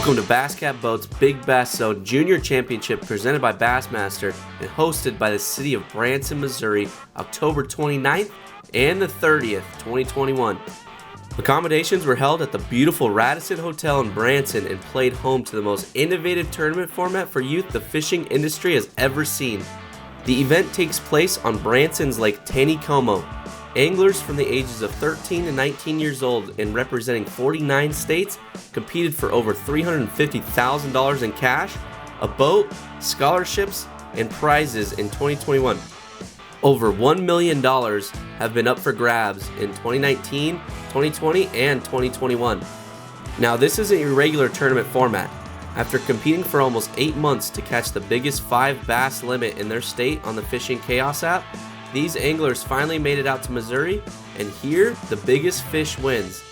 Welcome to Basscat Boat's Big Bass Zone Junior Championship presented by Bassmaster and hosted by the city of Branson, Missouri, October 29th and the 30th, 2021. Accommodations were held at the beautiful Radisson Hotel in Branson and played home to the most innovative tournament format for youth the fishing industry has ever seen. The event takes place on Branson's Lake TaneyComo. Anglers from the ages of 13 to 19 years old and representing 49 states competed for over $350,000 in cash, a boat, scholarships, and prizes in 2021. Over $1 million have been up for grabs in 2019, 2020, and 2021. Now, this is an irregular tournament format. After competing for almost 8 months to catch the biggest 5 bass limit in their state on the Fishing Chaos app, these anglers finally made it out to Missouri, and here, the biggest fish wins.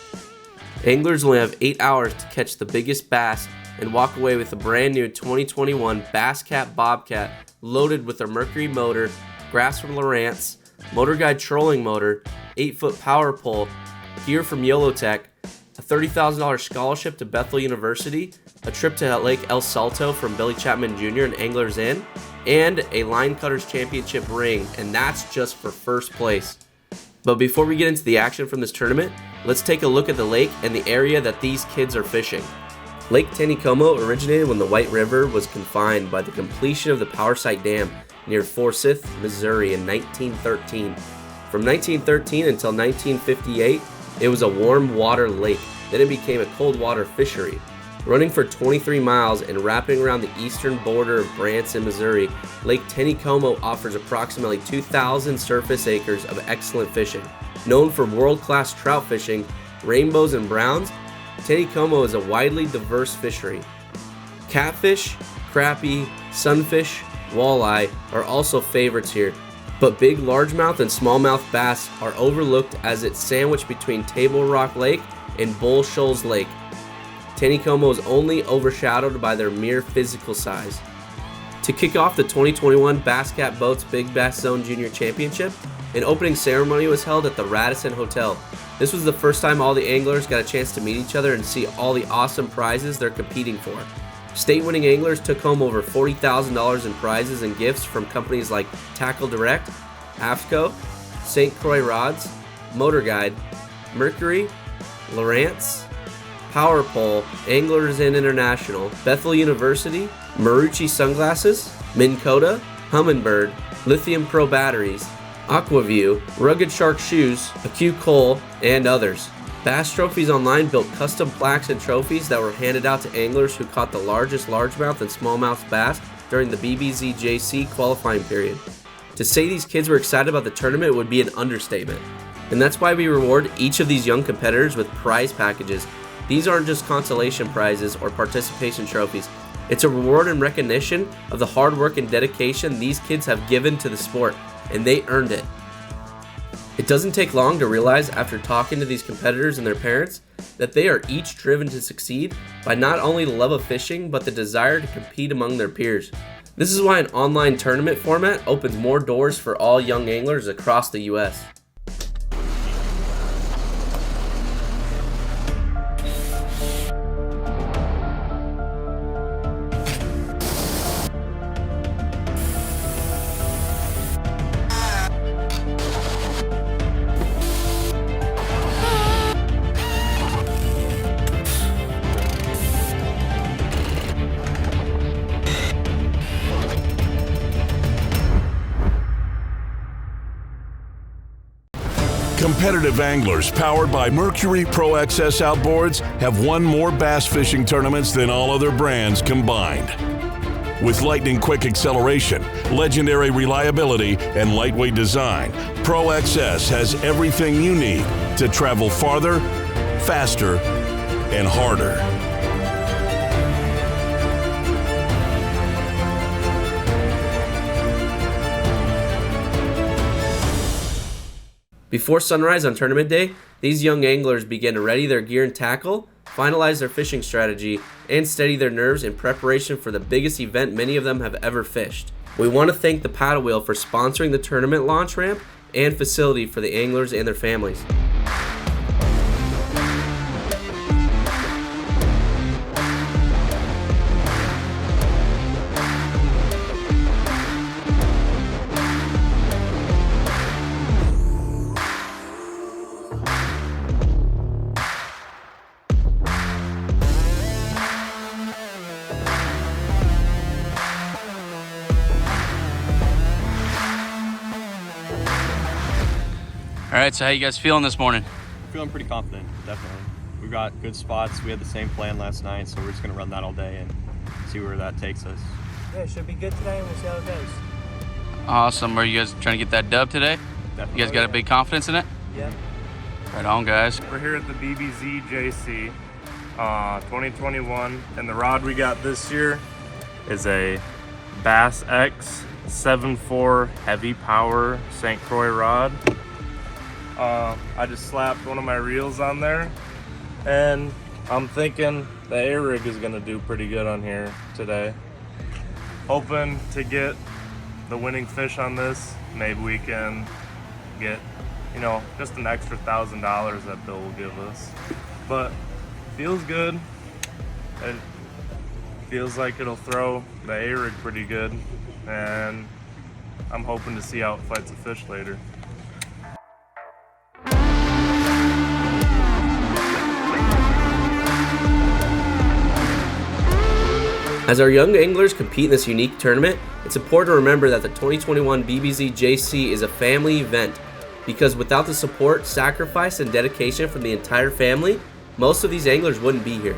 Anglers only have 8 hours to catch the biggest bass and walk away with a brand new 2021 Basscat Bobcat loaded with a Mercury motor, grass from Lowrance, Motor Guide trolling motor, 8-foot power pole, gear from YoloTech, a $30,000 scholarship to Bethel University, a trip to Lake El Salto from Billy Chapman Jr. and Anglers Inn, and a Line Cutters Championship ring, and that's just for first place. But before we get into the action from this tournament, let's take a look at the lake and the area that these kids are fishing. Lake TaneyComo originated when the White River was confined by the completion of the Power Site Dam near Forsyth, Missouri in 1913. From 1913 until 1958, it was a warm water lake. Then it became a cold water fishery. Running for 23 miles and wrapping around the eastern border of Branson, Missouri, Lake TaneyComo offers approximately 2,000 surface acres of excellent fishing. Known for world-class trout fishing, rainbows and browns, TaneyComo is a widely diverse fishery. Catfish, crappie, sunfish, walleye are also favorites here, but big largemouth and smallmouth bass are overlooked as it's sandwiched between Table Rock Lake and Bull Shoals Lake. TaneyComo is only overshadowed by their mere physical size. To kick off the 2021 Basscat Boats Big Bass Zone Junior Championship, an opening ceremony was held at the Radisson Hotel. This was the first time all the anglers got a chance to meet each other and see all the awesome prizes they're competing for. State-winning anglers took home over $40,000 in prizes and gifts from companies like Tackle Direct, AFTCO, St. Croix Rods, Motor Guide, Mercury, Lowrance, Power Pole, Anglers Inn International, Bethel University, Marucci Sunglasses, Minn Kota, Humminbird, Lithium Pro Batteries, Aquaview, Rugged Shark Shoes, AQ Cole, and others. Bass Trophies Online built custom plaques and trophies that were handed out to anglers who caught the largest largemouth and smallmouth bass during the BBZ JC qualifying period. To say these kids were excited about the tournament would be an understatement. And that's why we reward each of these young competitors with prize packages. These aren't just consolation prizes or participation trophies. It's a reward and recognition of the hard work and dedication these kids have given to the sport, and they earned it. It doesn't take long to realize after talking to these competitors and their parents that they are each driven to succeed by not only the love of fishing, but the desire to compete among their peers. This is why an online tournament format opens more doors for all young anglers across the U.S. Competitive anglers powered by Mercury Pro XS outboards have won more bass fishing tournaments than all other brands combined. With lightning-quick acceleration, legendary reliability, and lightweight design, Pro XS has everything you need to travel farther, faster, and harder. Before sunrise on tournament day, these young anglers begin to ready their gear and tackle, finalize their fishing strategy, and steady their nerves in preparation for the biggest event many of them have ever fished. We want to thank the Paddle Wheel for sponsoring the tournament launch ramp and facility for the anglers and their families. right, so how you guys feeling this morning? Feeling pretty confident, definitely. We've got good spots. We had the same plan last night, so we're just going to run that all day and see where that takes us. Yeah, it should be good today, and we'll see how it goes. Awesome. Are you guys trying to get that dub today? Definitely. You guys got a big confidence in it? Yeah. Right on, guys. We're here at the BBZ JC 2021, and the rod we got this year is a Bass X 7.4 heavy power St. Croix rod. I just slapped one of my reels on there, and I'm thinking the A-rig is gonna do pretty good on here today. Hoping to get the winning fish on this. Maybe we can get, you know, just an extra $1,000 that Bill will give us. But feels good. It feels like it'll throw the A-rig pretty good, and I'm hoping to see how it fights a fish later. As our young anglers compete in this unique tournament, it's important to remember that the 2021 BBZ JC is a family event, because without the support, sacrifice, and dedication from the entire family, most of these anglers wouldn't be here.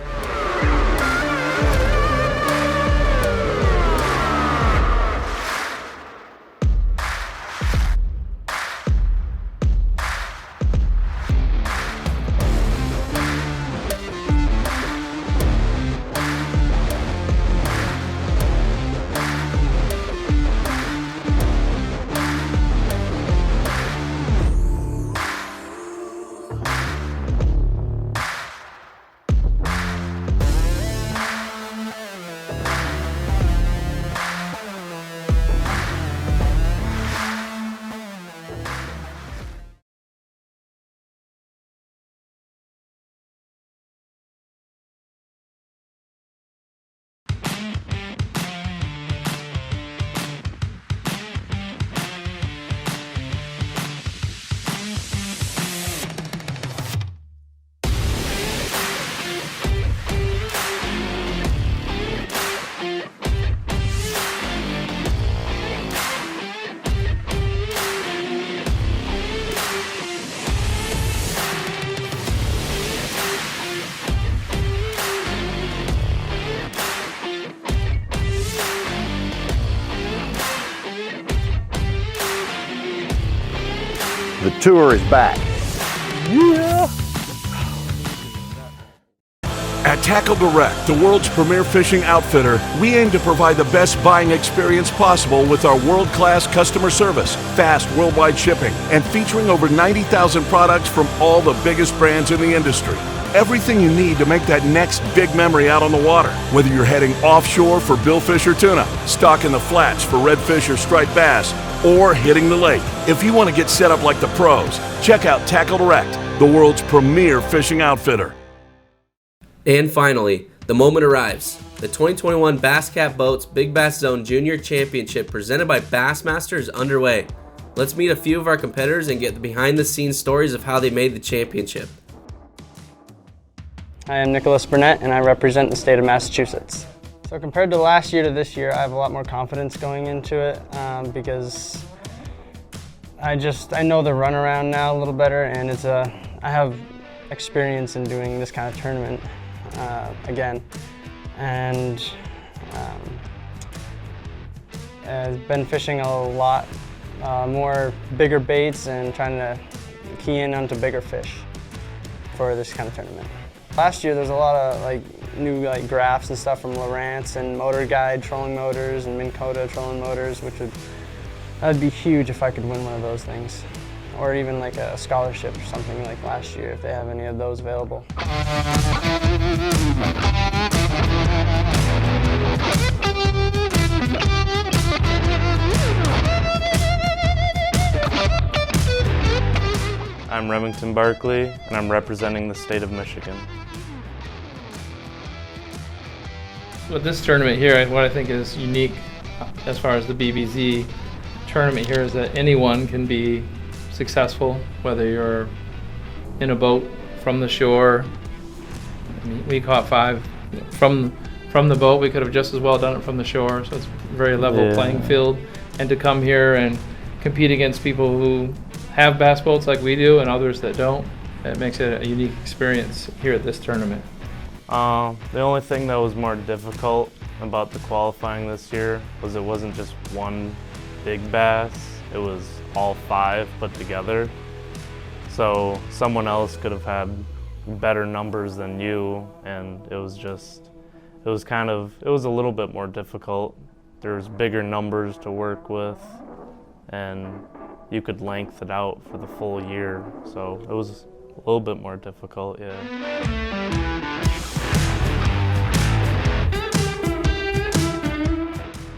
The tour is back. Yeah! At Tackle Direct, the world's premier fishing outfitter, we aim to provide the best buying experience possible with our world-class customer service, fast worldwide shipping, and featuring over 90,000 products from all the biggest brands in the industry. Everything you need to make that next big memory out on the water. Whether you're heading offshore for billfish or tuna, stocking the flats for redfish or striped bass, or hitting the lake. If you want to get set up like the pros, check out Tackle Direct, the world's premier fishing outfitter. And finally, the moment arrives. The 2021 Bass Cat Boats Big Bass Zone Junior Championship presented by Bassmaster is underway. Let's meet a few of our competitors and get the behind-the-scenes stories of how they made the championship. I am Nicholas Burnett, and I represent the state of Massachusetts. So compared to last year to this year, I have a lot more confidence going into it because I know the runaround now a little better, and I have experience in doing this kind of tournament again, and I've been fishing a lot more bigger baits and trying to key in onto bigger fish for this kind of tournament. Last year, there's a lot of new graphs and stuff from Lowrance and Motor Guide trolling motors and Minn Kota trolling motors, that'd be huge if I could win one of those things, or even like a scholarship or something like last year if they have any of those available. I'm Remington Barkley, and I'm representing the state of Michigan. With this tournament here, what I think is unique as far as the BBZ tournament here is that anyone can be successful, whether you're in a boat from the shore. I mean, we caught 5 from the boat. We could have just as well done it from the shore, so it's a very level playing field. And to come here and compete against people who have bass boats like we do and others that don't. It makes it a unique experience here at this tournament. The only thing that was more difficult about the qualifying this year was it wasn't just one big bass, it was all 5 put together. So someone else could have had better numbers than you, and it was a little bit more difficult. There's bigger numbers to work with, and you could length it out for the full year. So it was a little bit more difficult, yeah.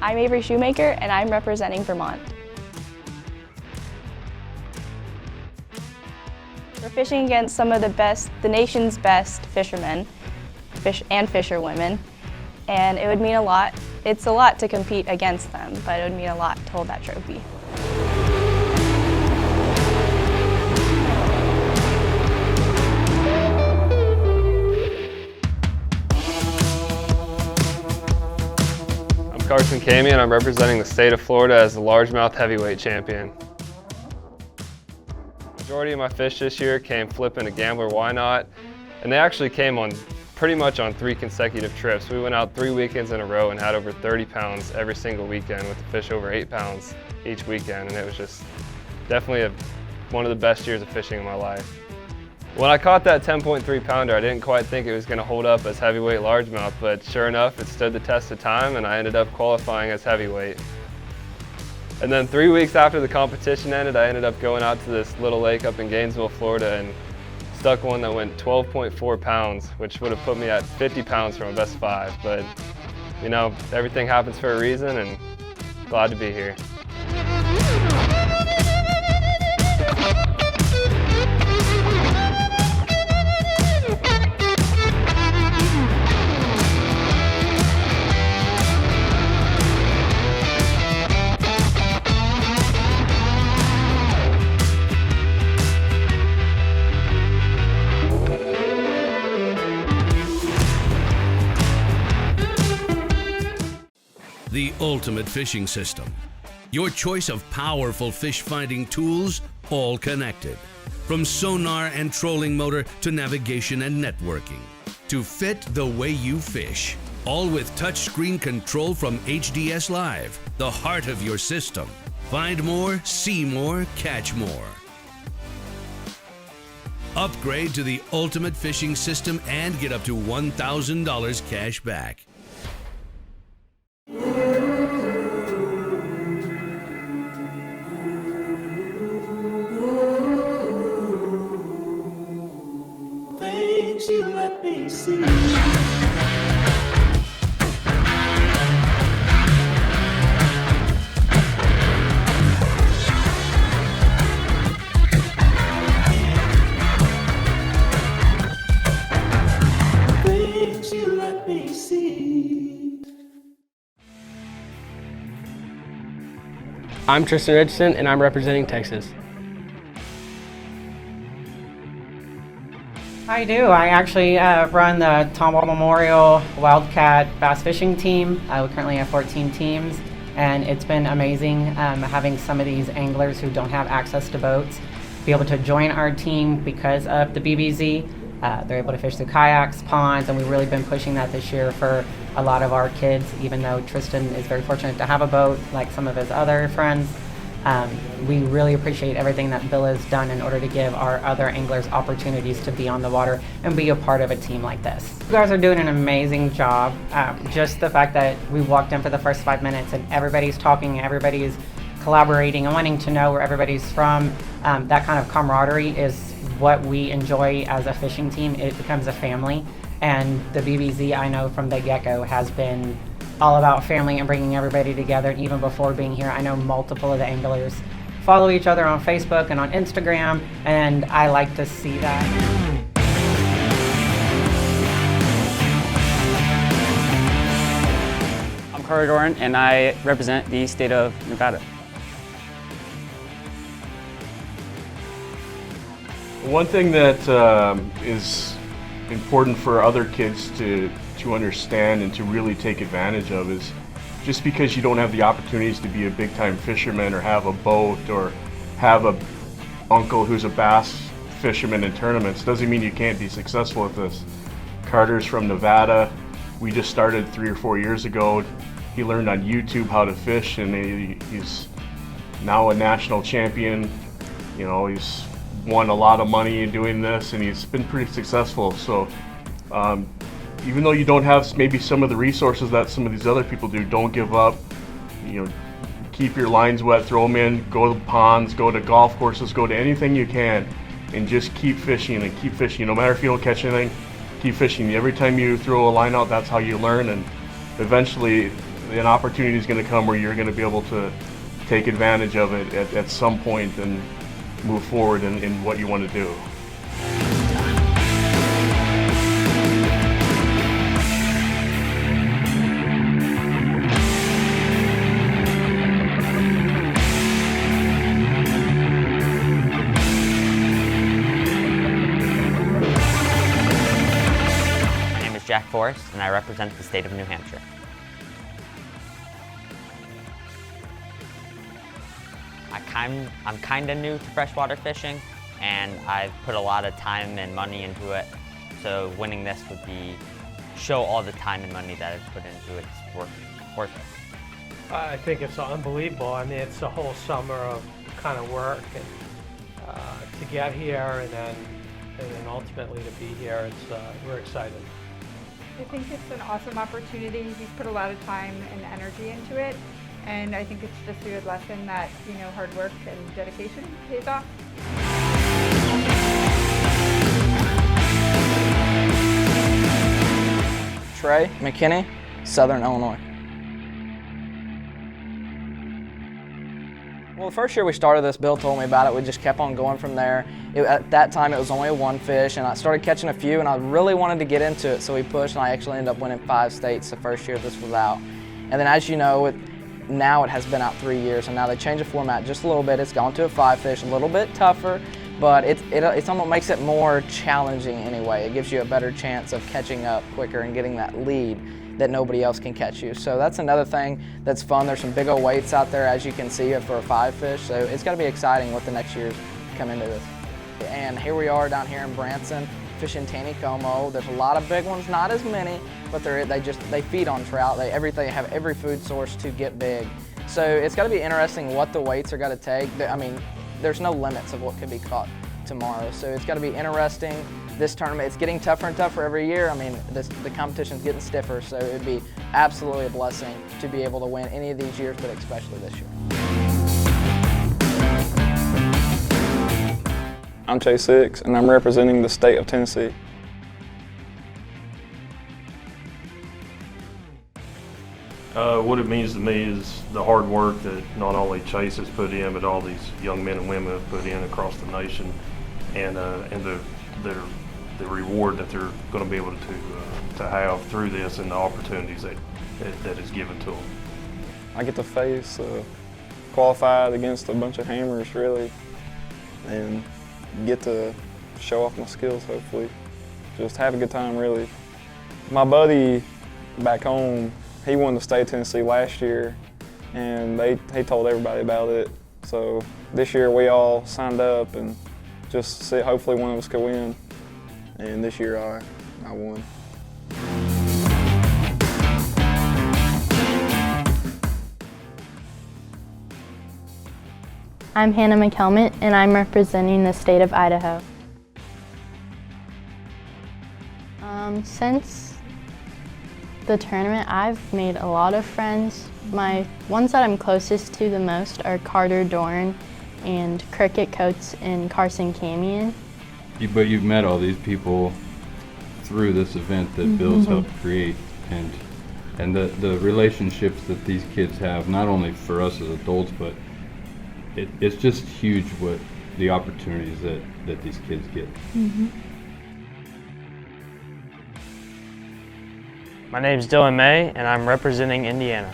I'm Avery Shoemaker, and I'm representing Vermont. We're fishing against some of the nation's best fishermen and fisherwomen, and it would mean a lot. It's a lot to compete against them, but it would mean a lot to hold that trophy. I'm Carson Kamey, and I'm representing the state of Florida as the largemouth heavyweight champion. The majority of my fish this year came flipping a Gambler Why Not, and they actually came on pretty much on 3 consecutive trips. We went out 3 weekends in a row and had over 30 pounds every single weekend, with the fish over 8 pounds each weekend, and it was just definitely one of the best years of fishing in my life. When I caught that 10.3 pounder, I didn't quite think it was going to hold up as heavyweight largemouth, but sure enough, it stood the test of time, and I ended up qualifying as heavyweight. And then 3 weeks after the competition ended, I ended up going out to this little lake up in Gainesville, Florida, and stuck one that went 12.4 pounds, which would have put me at 50 pounds from a best 5. But, you know, everything happens for a reason, and glad to be here. The ultimate fishing system. Your choice of powerful fish finding tools, all connected. From sonar and trolling motor to navigation and networking. To fit the way you fish. All with touchscreen control from HDS Live, the heart of your system. Find more, see more, catch more. Upgrade to the ultimate fishing system and get up to $1,000 cash back. Things you let me see. Things you let me see. I'm Tristan Richardson, and I'm representing Texas. I do. I actually run the Tom Ball Memorial Wildcat Bass Fishing Team. We currently have 14 teams, and it's been amazing having some of these anglers who don't have access to boats be able to join our team because of the BBZ. They're able to fish through kayaks, ponds, and we've really been pushing that this year for a lot of our kids, even though Tristan is very fortunate to have a boat like some of his other friends. We really appreciate everything that Bill has done in order to give our other anglers opportunities to be on the water and be a part of a team like this. You guys are doing an amazing job. Just the fact that we walked in for the first 5 minutes and everybody's talking, everybody's collaborating and wanting to know where everybody's from, that kind of camaraderie is what we enjoy as a fishing team. It becomes a family, and the BBZ, I know from the get-go, has been all about family and bringing everybody together. And even before being here, I know multiple of the anglers follow each other on Facebook and on Instagram, and I like to see that. I'm Corey Doran, and I represent the state of Nevada. One thing that is important for other kids to understand and to really take advantage of is just because you don't have the opportunities to be a big-time fisherman or have a boat or have a uncle who's a bass fisherman in tournaments doesn't mean you can't be successful at this. Carter's from Nevada. We just started 3 or 4 years ago. He learned on YouTube how to fish, and he's now a national champion. You know, he's won a lot of money in doing this, and he's been pretty successful. So even though you don't have maybe some of the resources that some of these other people do, don't give up. You know, keep your lines wet, throw them in, go to ponds, go to golf courses, go to anything you can, and just keep fishing and keep fishing. No matter if you don't catch anything, keep fishing. Every time you throw a line out, that's how you learn, and eventually an opportunity is going to come where you're going to be able to take advantage of it at some point and move forward in what you want to do. Jack Forrest, and I represent the state of New Hampshire. I'm kind of new to freshwater fishing, and I've put a lot of time and money into it, so winning this would be show all the time and money that I've put into it is worth it. I think it's unbelievable. I mean, it's a whole summer of kind of work, and to get here and then ultimately to be here, we're excited. I think it's an awesome opportunity. He's put a lot of time and energy into it, and I think it's just a good lesson that, you know, hard work and dedication pays off. Trey McKinney, Southern Illinois. Well, the first year we started this, Bill told me about it. We just kept on going from there. At that time, it was only one fish, and I started catching a few, and I really wanted to get into it, so we pushed, and I actually ended up winning 5 states the first year this was out. And then, as you know, now it has been out 3 years, and now they changed the format just a little bit. It's gone to a 5 fish, a little bit tougher, but it almost makes it more challenging anyway. It gives you a better chance of catching up quicker and getting that lead that nobody else can catch you. So that's another thing that's fun. There's some big old weights out there, as you can see, for a 5 fish. So it's going to be exciting what the next years come into this. And here we are down here in Branson, fishing TaneyComo. There's a lot of big ones, not as many, but they feed on trout. They have every food source to get big. So it's got to be interesting what the weights are going to take. I mean, there's no limits of what could be caught tomorrow. So it's got to be interesting. This tournament, it's getting tougher and tougher every year. I mean, the competition's getting stiffer, so it'd be absolutely a blessing to be able to win any of these years, but especially this year. I'm Chase Six, and I'm representing the state of Tennessee. What it means to me is the hard work that not only Chase has put in, but all these young men and women have put in across the nation, and the reward that they're going to be able to have through this, and the opportunities that is given to them. I get to face qualified against a bunch of hammers, really, and get to show off my skills, hopefully. Just have a good time, really. My buddy back home, he won the state of Tennessee last year, and he told everybody about it. So this year we all signed up and just see, hopefully one of us could win. And this year I won. I'm Hannah McHelmett, and I'm representing the state of Idaho. Since the tournament, I've made a lot of friends. My ones that I'm closest to the most are Carter Dorn and Cricket Coates in Carson Canyon. But you've met all these people through this event that Bill's helped create, and the relationships that these kids have, not only for us as adults, but it's just huge what the opportunities that these kids get. My name's Dylan May, and I'm representing Indiana.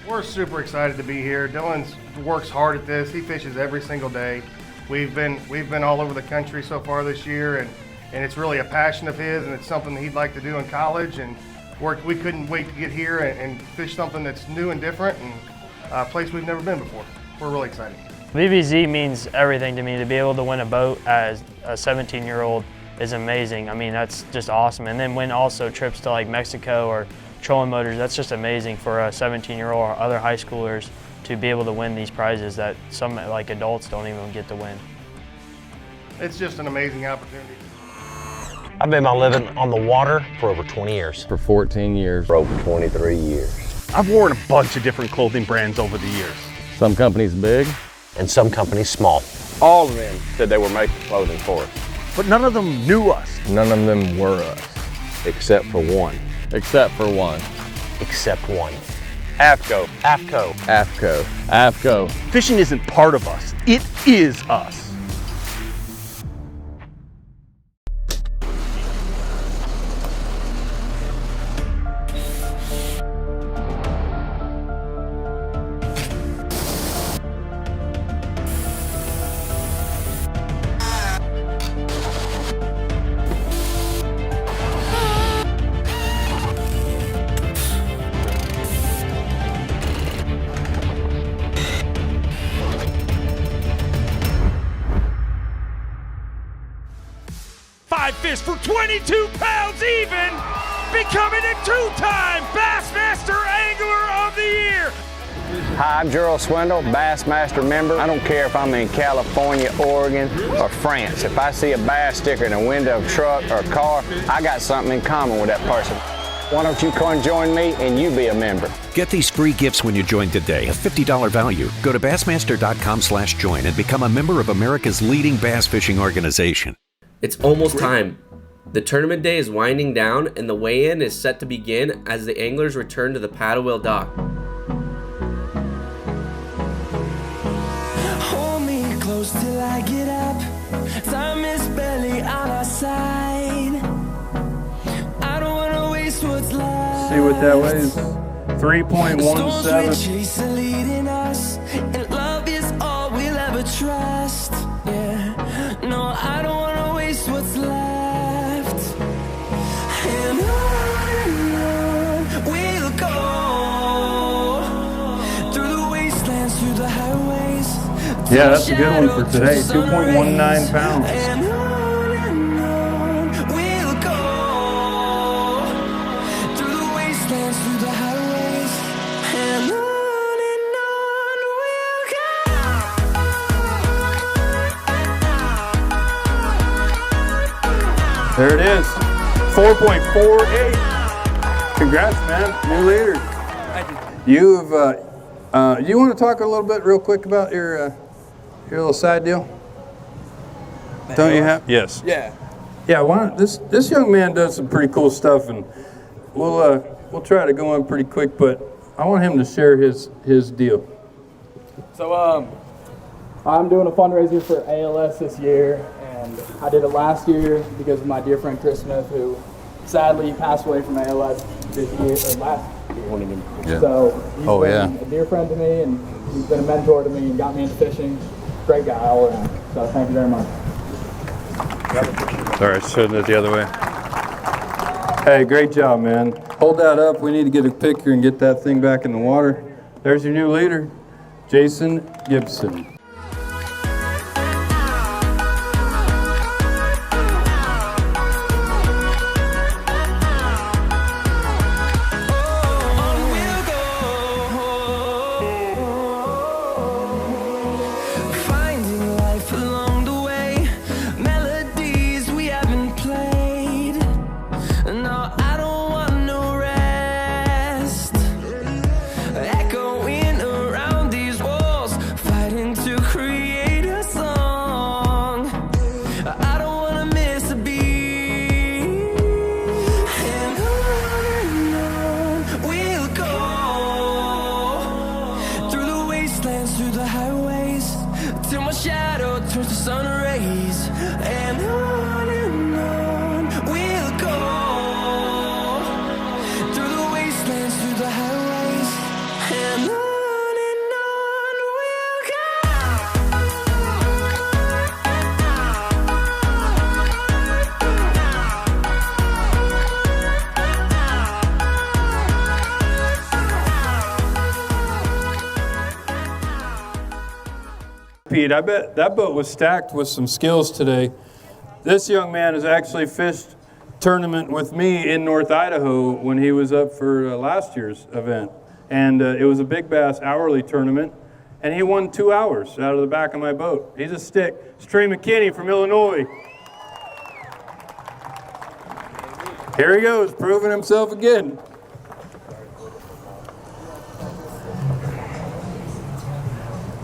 We're super excited to be here. Dylan works hard at this. He fishes every single day. We've been all over the country so far this year, and it's really a passion of his, and it's something that he'd like to do in college. And we couldn't wait to get here and fish something that's new and different. And a place we've never been before. We're really excited. BBZ means everything to me. To be able to win a boat as a 17-year-old is amazing. I mean, that's just awesome. And then win also trips to like Mexico or trolling motors, that's just amazing for a 17-year-old or other high schoolers to be able to win these prizes that some like adults don't even get to win. It's just an amazing opportunity. I've made my living on the water for over 20 years. For 14 years. For over 23 years. I've worn a bunch of different clothing brands over the years. Some companies big. And some companies small. All of them said they were making clothing for us. But none of them knew us. None of them were us. Except for one. Except for one. Except one. AFCO. AFCO. AFCO. AFCO. Fishing isn't part of us. It is us. Fish for 22 pounds even, becoming a two-time Bassmaster Angler of the Year. Hi, I'm Gerald Swindle, Bassmaster member. I don't care if I'm in California, Oregon, or France. If I see a bass sticker in a window of a truck or a car, I got something in common with that person. Why don't you come and join me and you be a member? Get these free gifts when you join today, a $50 value. Go to Bassmaster.com/join and become a member of America's leading bass fishing organization. It's almost time. The tournament day is winding down and the weigh-in is set to begin as the anglers return to the paddle wheel dock. Hold me close till I get up. Time is barely on our side. I don't wanna waste what's left. See what that weighs? 3.17. Chasing leading us, and love is all we'll ever trust. Yeah, no, I don't wanna waste what's left. And on we'll go through the wastelands, through the highways. Yeah, that's a good one for today. 2.19 pounds. And on we'll go through the wastelands, through the highways. And on we'll go. There it is. 4.48. Congrats, man. New leader. You've, you want to talk a little bit real quick about your little side deal? Don't you have? Yes. Yeah. Yeah, why don't, this young man does some pretty cool stuff, and we'll try to go on pretty quick, but I want him to share his deal. So I'm doing a fundraiser for ALS this year, and I did it last year because of my dear friend Chris Smith, who sadly passed away from ALS this year or last year. Yeah. So he's been yeah. a dear friend to me, and he's been a mentor to me and got me into fishing. Great guy all around. So thank you very much. Sorry, I showed it the other way. Hey, great job, man. Hold that up. We need to get a picture and get that thing back in the water. There's your new leader, Jason Gibson. Pete, I bet that boat was stacked with some skills today. This young man has actually fished tournament with me in North Idaho when he was up for last year's event. And it was a big bass hourly tournament, and he won 2 hours out of the back of my boat. He's a stick. It's Trey McKinney from Illinois. Here he goes, proving himself again.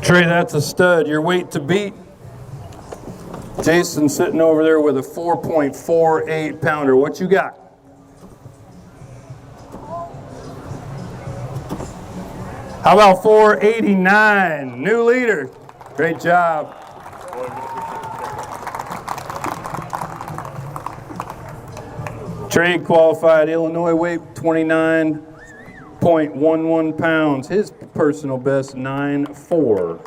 Trey, that's a stud. Your weight to beat. Jason sitting over there with a 4.48 pounder. What you got? How about 489? New leader. Great job. Trey qualified Illinois weight 29.11 pounds. His personal best 9.4.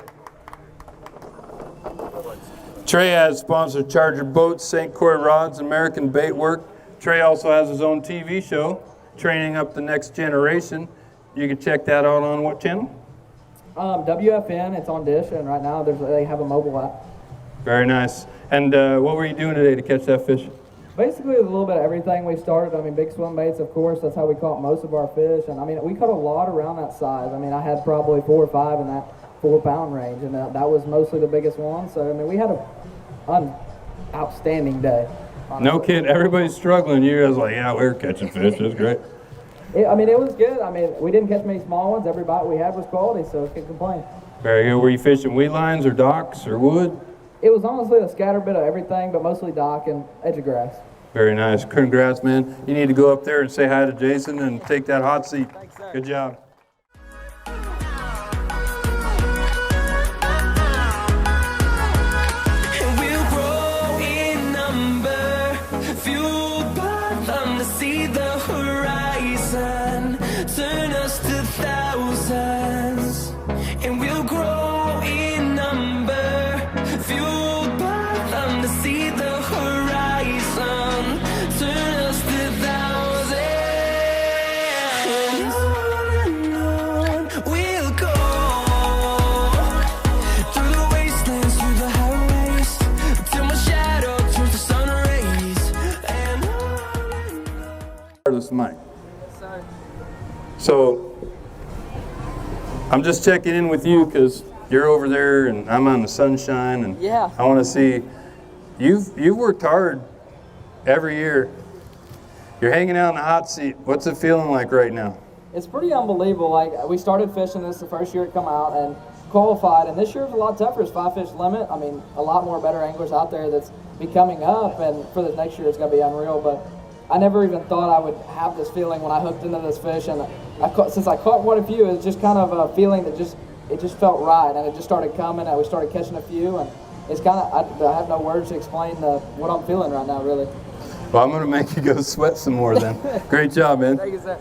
Trey has sponsored Charger Boats, St. Croix Rods, American Bait Work. Trey also has his own TV show, Training Up the Next Generation. You can check that out on what channel? WFN, it's on Dish, and right now they have a mobile app. Very nice. And what were you doing today to catch that fish? Basically, a little bit of everything we started. I mean, big swim baits, of course. That's how we caught most of our fish. And I mean, we caught a lot around that size. I mean, I had probably 4 or 5 in that 4-pound range, and that was mostly the biggest one. So, I mean, we had an outstanding day. Honestly. No kid. Everybody's struggling. You guys like, yeah, we were catching fish. It was great. I mean, it was good. I mean, we didn't catch many small ones. Every bite we had was quality, so I can't complain. Very good. Were you fishing weed lines or docks or wood? It was honestly a scatter bit of everything, but mostly dock and edge of grass. Very nice. Congrats, man. You need to go up there and say hi to Jason and take that hot seat. Thanks, sir. Good job. Turn us to thousands, and we'll grow in number, fueled by them to see the horizon. Turn us to thousands, and on we'll go, through the wastelands, through the highways, till my shadow turns to sun rays, and on. This mic. So, I'm just checking in with you because you're over there and I'm on the sunshine, and yeah. I want to see, you've worked hard every year. You're hanging out in the hot seat. What's it feeling like right now? It's pretty unbelievable. Like, we started fishing this the first year it come out and qualified, and this year's a lot tougher. It's 5-fish limit. I mean, a lot more better anglers out there that's be coming up, and for the next year it's going to be unreal. But I never even thought I would have this feeling when I hooked into this fish, and since I caught quite a few, it's just kind of a feeling that just felt right, and it just started coming, and we started catching a few, and it's kind of, I have no words to explain what I'm feeling right now, really. Well, I'm going to make you go sweat some more then. Great job, man. Thank you, sir.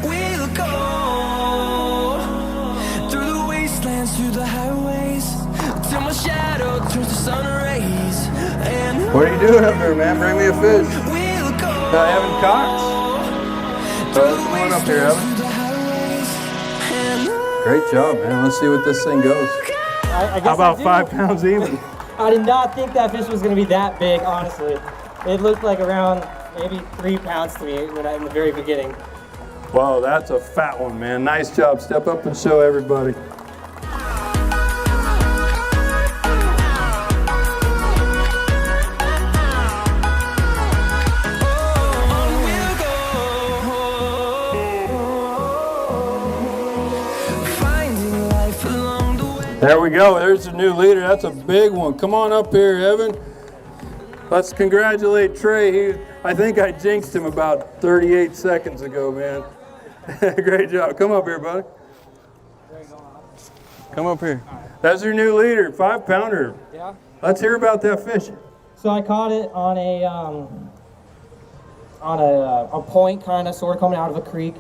We'll go through the wastelands, through the highways, till my shadow turns to sun rays. And what are you doing up there, man? Bring me a fish. Evan Cox. So come on up here, Evan. Great job, man. Let's see what this thing goes. How about 5 pounds even? I did not think that fish was going to be that big, honestly. It looked like around maybe 3 pounds to me in the very beginning. Wow, that's a fat one, man. Nice job. Step up and show everybody. There we go. There's the new leader. That's a big one. Come on up here, Evan. Let's congratulate Trey. I think I jinxed him about 38 seconds ago, man. Great job. Come up here, buddy. Come up here. That's your new leader, 5-pounder. Yeah. Let's hear about that fish. So I caught it on a point, kind of, sort of coming out of a creek,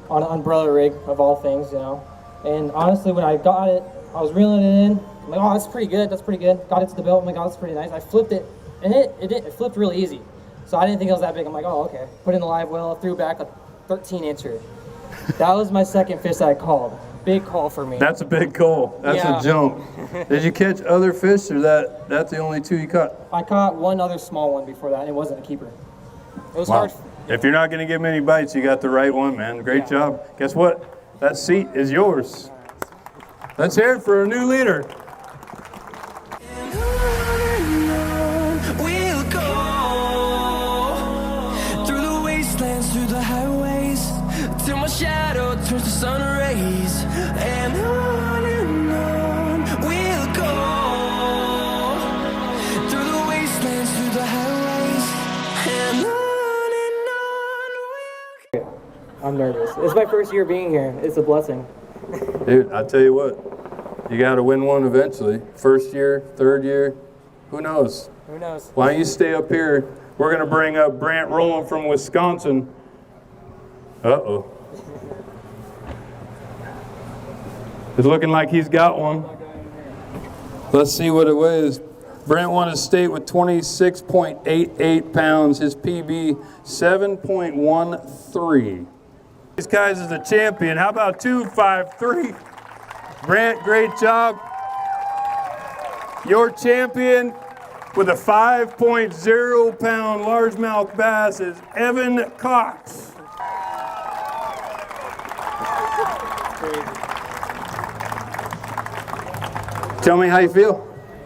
on an umbrella rig of all things, you know. And honestly, when I got it, I was reeling it in. I'm like, oh, that's pretty good. That's pretty good. Got it to the belt. I'm like, oh, that's pretty nice. I flipped it, and it flipped really easy. So I didn't think it was that big. I'm like, oh, okay. Put it in the live well, threw back a 13-incher. That was my second fish that I called. big call for me. That's a big call. That's Yeah. a jump. Did you catch other fish, or that's the only 2 you caught? I caught one other small one before that, and it wasn't a keeper. It was Wow. hard. If you're not going to get many bites, you got the right one, man. Great job. Guess what? That seat is yours. Let's hear it for a new leader. We'll go through the wastelands, through the highways, till my shadow turns to sun rays. And on we'll go through the wastelands, through the highways, and on. I'm nervous. It's my first year being here. It's a blessing. Dude, I tell you what, you got to win one eventually. First year, third year, who knows? Who knows? Why don't you stay up here? We're going to bring up Brant Rowland from Wisconsin. Uh-oh. It's looking like he's got one. Let's see what it weighs. Brant won his state with 26.88 pounds. His PB, 7.13. These guys is a champion. How about 253? Brant, great job. Your champion with a 5.0 pound largemouth bass is Evan Cox. Tell me how you feel.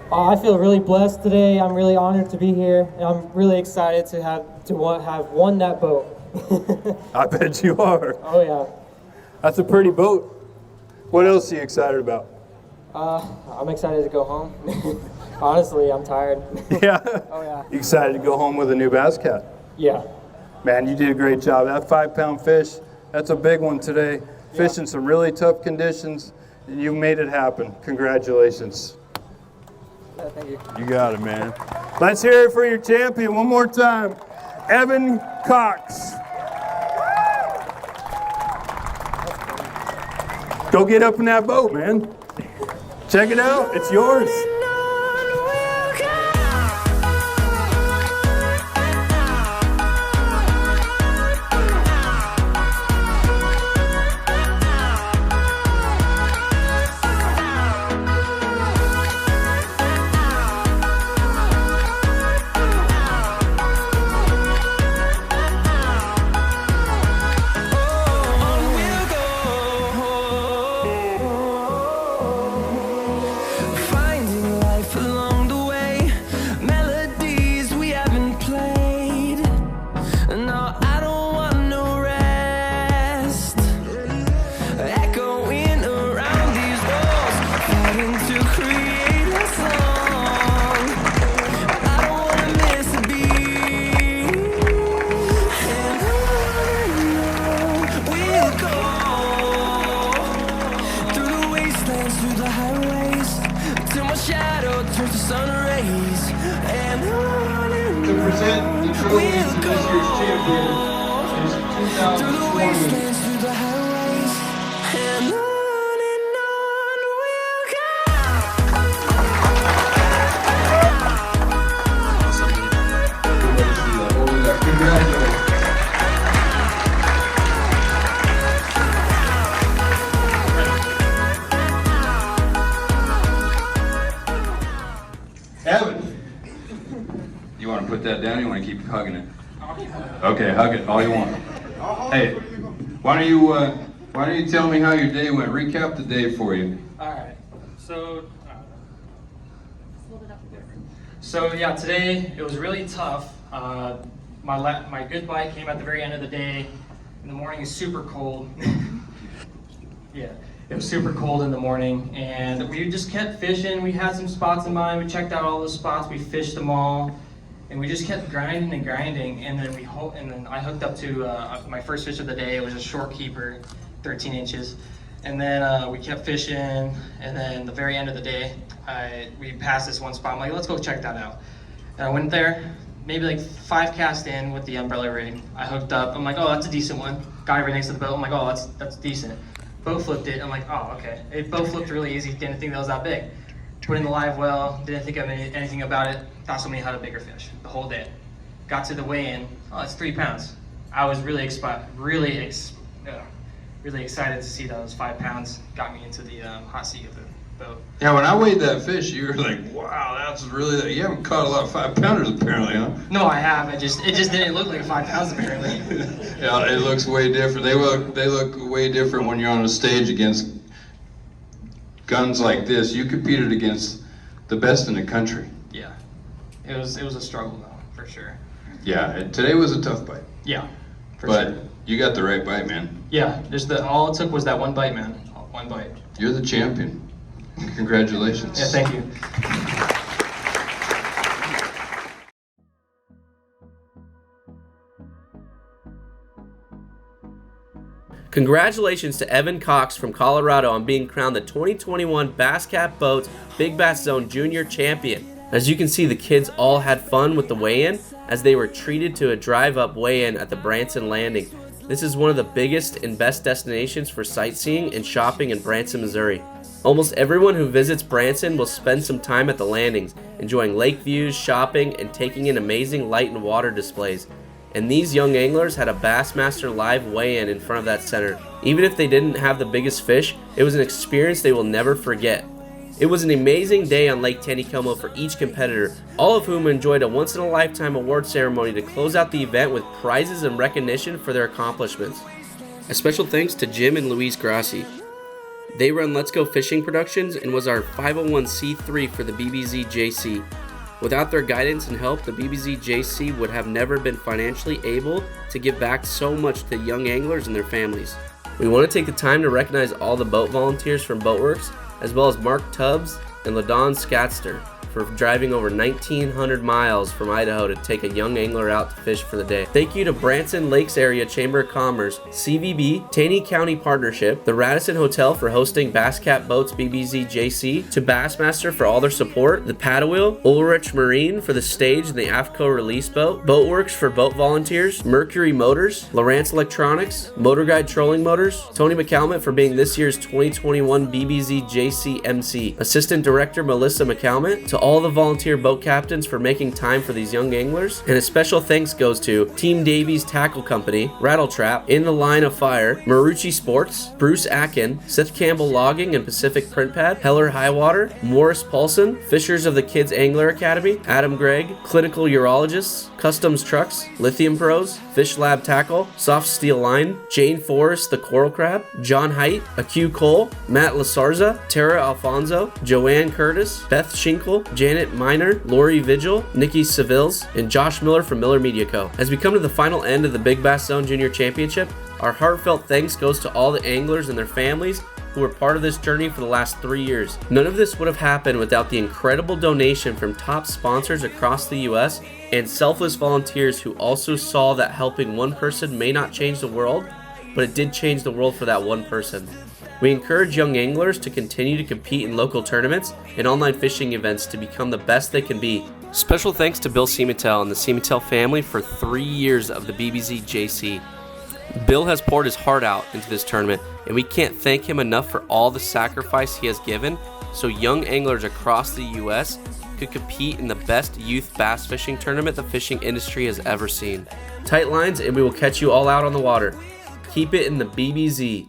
I feel really blessed today. I'm really honored to be here, and I'm really excited to have won that boat. I bet you are. Oh yeah. That's a pretty boat. What else are you excited about? I'm excited to go home. Honestly, I'm tired. Yeah. Oh yeah. You excited to go home with a new bass cat? Yeah. Man, you did a great job. That 5-pound fish, that's a big one today. Fish in some really tough conditions, and you made it happen. Congratulations. Yeah, thank you. You got it, man. Let's hear it for your champion one more time, Evan Cox. Go get up in that boat, man. Check it out. It's yours. present the trophy to this year's champion is 2020. Evan, you want to put that down? Or you want to keep hugging it? Okay, hug it all you want. Hey, why don't you tell me how your day went? Recap the day for you. All right. So yeah, today it was really tough. My good bite came at the very end of the day. In the morning, it's super cold. Yeah, it was super cold in the morning, and we just kept fishing. We had some spots in mind. We checked out all those spots. We fished them all, and we just kept grinding and grinding. And then I hooked up to my first fish of the day. It was a short keeper, 13 inches. And then we kept fishing, and then the very end of the day, we passed this one spot. I'm like, let's go check that out. And I went there, maybe like 5 casts in with the umbrella rig. I hooked up. I'm like, oh, that's a decent one. Got it right next to the boat. I'm like, oh, that's decent. Boat flipped it. I'm like, oh, okay. It boat flipped really easy. Didn't think that was that big. Put in the live well. Didn't think of anything about it. Thought somebody had a bigger fish the whole day. Got to the weigh-in. Oh, it's 3 pounds. I was really excited to see those 5 pounds got me into the hot seat of the boat. Yeah, when I weighed that fish, you were like, wow, that's really, you haven't caught a lot of 5-pounders apparently, huh? No, I have. It just didn't look like 5 pounds apparently. Yeah, it looks way different. They look way different when you're on a stage against guns like this. You competed against the best in the country. Yeah, it was a struggle though, for sure. Yeah, today was a tough bite. Yeah, but sure. You got the right bite, man. Yeah, all it took was that one bite, man. One bite. You're the champion. Congratulations. Yeah, thank you. Congratulations to Evan Cox from Colorado on being crowned the 2021 Bass Cat Boats Big Bass Zone Junior Champion. As you can see, the kids all had fun with the weigh-in as they were treated to a drive-up weigh-in at the Branson Landing. This is one of the biggest and best destinations for sightseeing and shopping in Branson, Missouri. Almost everyone who visits Branson will spend some time at the landings, enjoying lake views, shopping, and taking in amazing light and water displays. And these young anglers had a Bassmaster live weigh-in in front of that center. Even if they didn't have the biggest fish, it was an experience they will never forget. It was an amazing day on Lake TaneyComo for each competitor, all of whom enjoyed a once-in-a-lifetime award ceremony to close out the event with prizes and recognition for their accomplishments. A special thanks to Jim and Louise Grassi. They run Let's Go Fishing Productions and was our 501c3 for the BBZ JC. Without their guidance and help, the BBZ JC would have never been financially able to give back so much to young anglers and their families. We want to take the time to recognize all the boat volunteers from Boatworks, as well as Mark Tubbs and LaDon Scatster for driving over 1,900 miles from Idaho to take a young angler out to fish for the day. Thank you to Branson Lakes Area Chamber of Commerce, CVB, Taney County Partnership, the Radisson Hotel for hosting Bass Cat Boats BBZ JC, to Bassmaster for all their support, the Paddle Wheel, Ulrich Marine for the stage and the AFCO release boat, Boatworks for boat volunteers, Mercury Motors, Lowrance Electronics, Motor Guide Trolling Motors, Tony McCalmont for being this year's 2021 BBZ JC MC, Assistant Director Melissa McCalmont, to all the volunteer boat captains for making time for these young anglers, and a special thanks goes to Team Davies Tackle Company, Rattle Trap, In the Line of Fire, Marucci Sports, Bruce Atkin, Seth Campbell Logging and Pacific Print Pad, Heller Highwater, Morris Paulson, Fishers of the Kids Angler Academy, Adam Gregg, Clinical Urologists, Customs Trucks, Lithium Pros, Fish Lab Tackle, Soft Steel Line, Jane Forrest the Coral Crab, John Height, Aq Cole, Matt Lasarza, Tara Alfonso, Joanne Curtis, Beth Schinkel, Janet Miner, Lori Vigil, Nikki Sevils, and Josh Miller from Miller Media Co. As we come to the final end of the Big Bass Zone Junior Championship, our heartfelt thanks goes to all the anglers and their families who were part of this journey for the last 3 years. None of this would have happened without the incredible donation from top sponsors across the U.S. and selfless volunteers who also saw that helping one person may not change the world, but it did change the world for that one person. We encourage young anglers to continue to compete in local tournaments and online fishing events to become the best they can be. Special thanks to Bill Siementel and the Siementel family for 3 years of the BBZ JC. Bill has poured his heart out into this tournament, and we can't thank him enough for all the sacrifice he has given so young anglers across the U.S. could compete in the best youth bass fishing tournament the fishing industry has ever seen. Tight lines, and we will catch you all out on the water. Keep it in the BBZ.